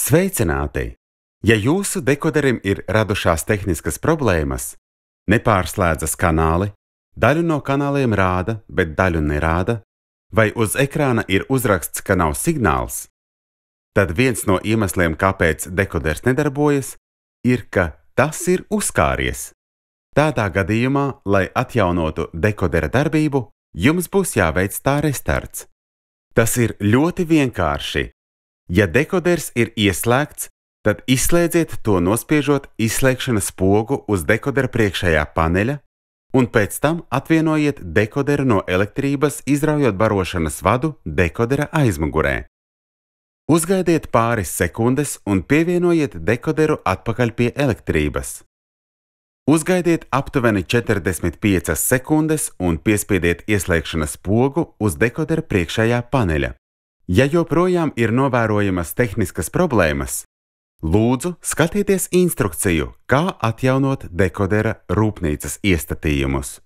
Sveicināti! Ja jūsu dekoderim ir radušās tehniskas problēmas, nepārslēdzas kanāli, daļu no kanāliem rāda, bet daļu nerāda, vai uz ekrāna ir uzraksts, ka nav signāls, tad viens no iemesliem, kāpēc dekoders nedarbojas, ir, ka tas ir uzkāries. Tādā gadījumā, lai atjaunotu dekodera darbību, jums būs jāveic tā restarts. Tas ir ļoti vienkārši. Ja dekoders ir ieslēgts, tad izslēdziet to nospiežot izslēgšanas pogu uz dekodera priekšējā paneļa un pēc tam atvienojiet dekoderu no elektrības, izraujot barošanas vadu dekodera aizmugurē. Uzgaidiet pāris sekundes un pievienojiet dekoderu atpakaļ pie elektrības. Uzgaidiet aptuveni 45 sekundes un piespiediet ieslēgšanas pogu uz dekodera priekšējā paneļa. Ja joprojām ir novērojamas tehniskas problēmas, lūdzu skatieties instrukciju, kā atjaunot dekodera rūpnīcas iestatījumus.